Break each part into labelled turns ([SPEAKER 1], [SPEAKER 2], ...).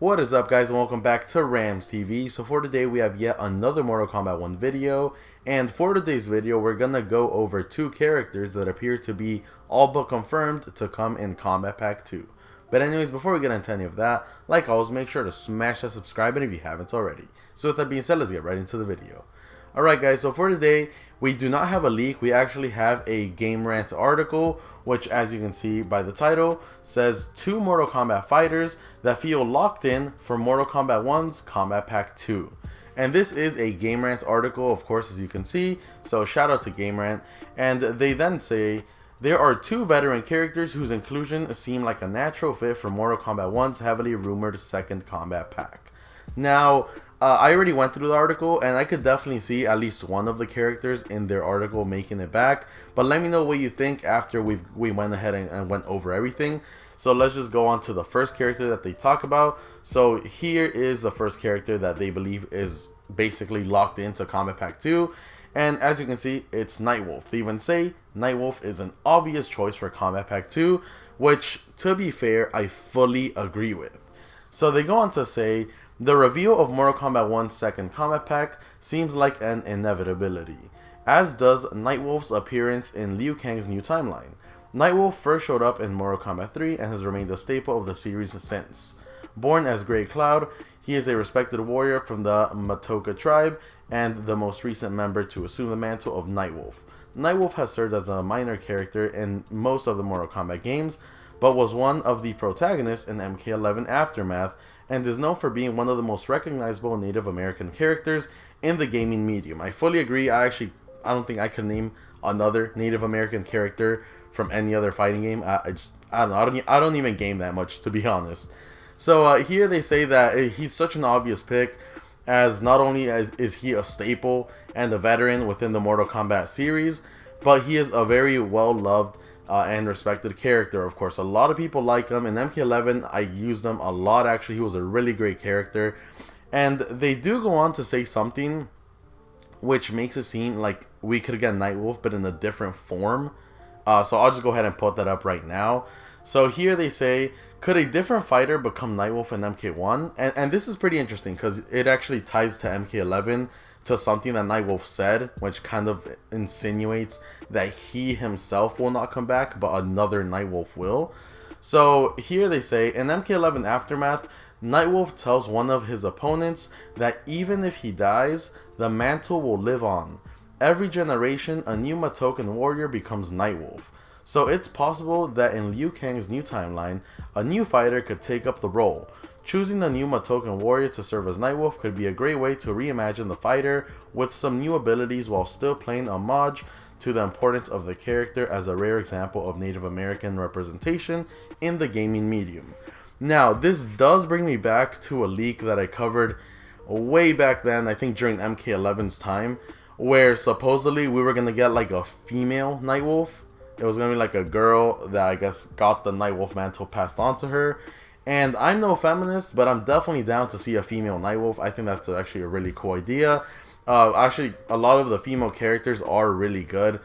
[SPEAKER 1] What is up, guys, and welcome back to Rams TV. So for today we have yet another Mortal Kombat 1 video, and for today's video we're gonna go over two characters that appear to be all but confirmed to come in Kombat Pack 2. But anyways, before we get into any of that, like always, make sure to smash that subscribe button if you haven't already. So with that being said, let's get right into the video. Alright guys, so for today, we do not have a leak, we actually have a Game Rant article, which as you can see by the title, says 2 Mortal Kombat fighters that feel locked in for Mortal Kombat 1's Kombat Pack 2. And this is a Game Rant article, of course, as you can see, so shout out to Game Rant. And they then say, there are 2 veteran characters whose inclusion seem like a natural fit for Mortal Kombat 1's heavily rumored second Kombat Pack. Now, I already went through the article, and I could definitely see at least one of the characters in their article making it back. But let me know what you think after we went ahead and went over everything. So let's just go on to the first character that they talk about. So here is the first character that they believe is basically locked into Kombat Pack 2. And as you can see, it's Nightwolf. They even say Nightwolf is an obvious choice for Kombat Pack 2, which, to be fair, I fully agree with. So they go on to say, the reveal of Mortal Kombat 1's second Kombat Pack seems like an inevitability, as does Nightwolf's appearance in Liu Kang's new timeline. Nightwolf first showed up in Mortal Kombat 3 and has remained a staple of the series since. Born as Grey Cloud, he is a respected warrior from the Matoka tribe and the most recent member to assume the mantle of Nightwolf. Nightwolf has served as a minor character in most of the Mortal Kombat games, but was one of the protagonists in MK11 Aftermath, and is known for being one of the most recognizable Native American characters in the gaming medium. I fully agree. I don't think I can name another Native American character from any other fighting game. I don't know. I don't even game that much, to be honest. So here they say that he's such an obvious pick, as not only is he a staple and a veteran within the Mortal Kombat series, but he is a very well-loved and respected character. Of course, a lot of people like him. In MK11, I used him a lot, actually. He was a really great character. And they do go on to say something which makes it seem like we could get Nightwolf, but in a different form. So I'll just go ahead and put that up right now. So here they say, could a different fighter become Nightwolf in MK1? And this is pretty interesting, because it actually ties to MK11, to something that Nightwolf said, which kind of insinuates that he himself will not come back, but another Nightwolf will. So here they say, in MK11 Aftermath, Nightwolf tells one of his opponents that even if he dies, the mantle will live on. Every generation, a new Matokan warrior becomes Nightwolf. So it's possible that in Liu Kang's new timeline, a new fighter could take up the role. Choosing the new Matokan warrior to serve as Nightwolf could be a great way to reimagine the fighter with some new abilities while still paying homage to the importance of the character as a rare example of Native American representation in the gaming medium. Now, this does bring me back to a leak that I covered way back then, I think during MK11's time, where supposedly we were going to get like a female Nightwolf. It was going to be like a girl that I guess got the Nightwolf mantle passed on to her. And I'm no feminist, but I'm definitely down to see a female Nightwolf. I think that's actually a really cool idea. Actually, a lot of the female characters are really good.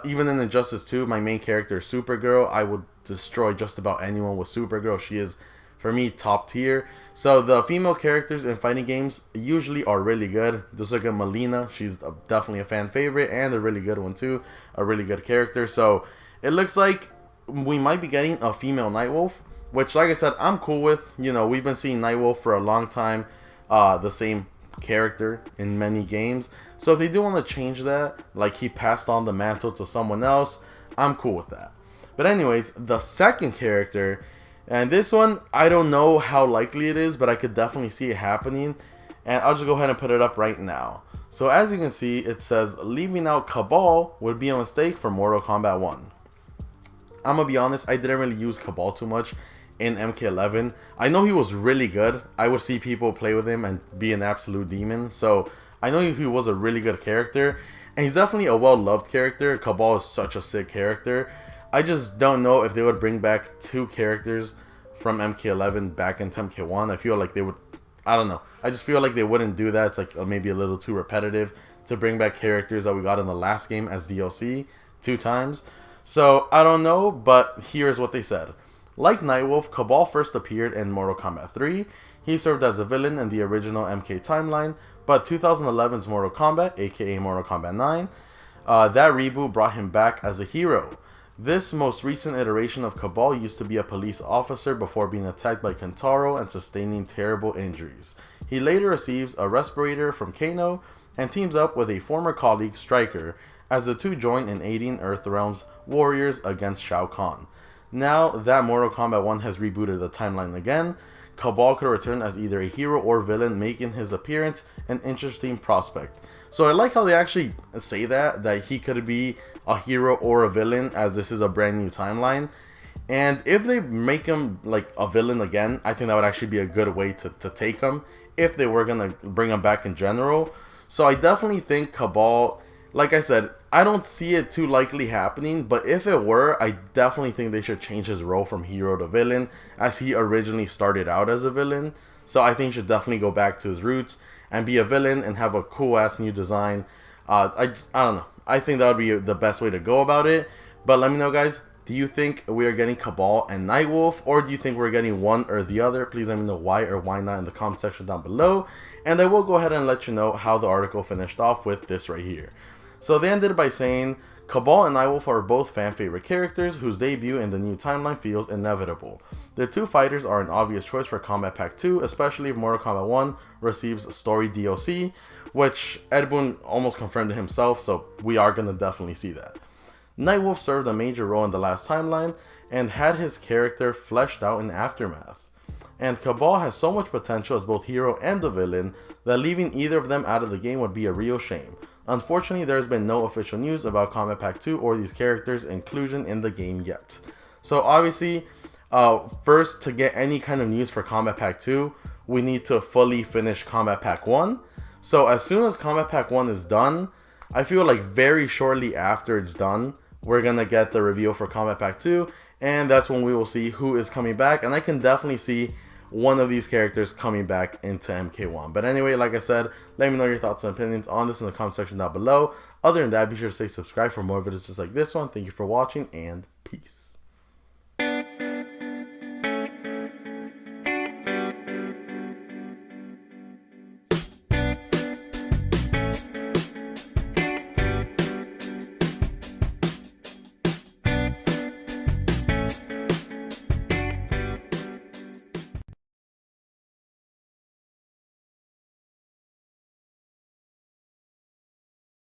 [SPEAKER 1] Even in Injustice 2, my main character is Supergirl. I would destroy just about anyone with Supergirl. She is, for me, top tier. So the female characters in fighting games usually are really good. Just like a Melina, she's definitely a fan favorite and a really good one too. A really good character. So it looks like we might be getting a female Nightwolf, which, like I said, I'm cool with. You know, we've been seeing Nightwolf for a long time, the same character in many games. So if they do want to change that, like he passed on the mantle to someone else, I'm cool with that. But anyways, the second character, and this one, I don't know how likely it is, but I could definitely see it happening. And I'll just go ahead and put it up right now. So as you can see, it says, leaving out Kabal would be a mistake for Mortal Kombat 1. I'm gonna be honest, I didn't really use Kabal too much in MK11. I know he was really good. I would see people play with him and be an absolute demon. So I know he was a really good character. And he's definitely a well-loved character. Kabal is such a sick character. I just don't know if they would bring back 2 characters from MK11 back into MK1. I feel like they would, I don't know. I just feel like they wouldn't do that. It's like maybe a little too repetitive to bring back characters that we got in the last game as DLC 2 times. So I don't know, but here's what they said. Like Nightwolf, Kabal first appeared in Mortal Kombat 3. He served as a villain in the original MK timeline, but 2011's Mortal Kombat, aka Mortal Kombat 9, that reboot brought him back as a hero. This most recent iteration of Kabal used to be a police officer before being attacked by Kentaro and sustaining terrible injuries. He later receives a respirator from Kano and teams up with a former colleague, Stryker, as the two join in aiding Earthrealm's warriors against Shao Kahn. Now that Mortal Kombat 1 has rebooted the timeline again, Kabal could return as either a hero or villain, making his appearance an interesting prospect. So I like how they actually say that he could be a hero or a villain, as this is a brand new timeline. And if they make him like a villain again, I think that would actually be a good way to take him, if they were going to bring him back in general. So I definitely think Kabal, like I said, I don't see it too likely happening, but if it were, I definitely think they should change his role from hero to villain, as he originally started out as a villain. So I think he should definitely go back to his roots and be a villain and have a cool ass new design. I don't know. I think that would be the best way to go about it. But let me know, guys. Do you think we are getting Kabal and Nightwolf, or do you think we're getting one or the other? Please let me know why or why not in the comment section down below. And I will go ahead and let you know how the article finished off with this right here. So they ended by saying, Kabal and Nightwolf are both fan favorite characters whose debut in the new timeline feels inevitable. The two fighters are an obvious choice for Kombat Pack 2, especially if Mortal Kombat 1 receives story DLC, which Ed Boon almost confirmed it himself, so we are going to definitely see that. Nightwolf served a major role in the last timeline and had his character fleshed out in Aftermath. And Kabal has so much potential as both hero and a villain that leaving either of them out of the game would be a real shame. Unfortunately, there has been no official news about Kombat Pack 2 or these characters' inclusion in the game yet. So obviously, first, to get any kind of news for Kombat Pack 2, we need to fully finish Kombat Pack 1. So as soon as Kombat Pack 1 is done, I feel like very shortly after it's done, we're going to get the reveal for Kombat Pack 2, and that's when we will see who is coming back, and I can definitely see one of these characters coming back into MK1. But anyway, like I said, let me know your thoughts and opinions on this in the comment section down below. Other than that, be sure to stay subscribed for more videos just like this one. Thank you for watching, and peace.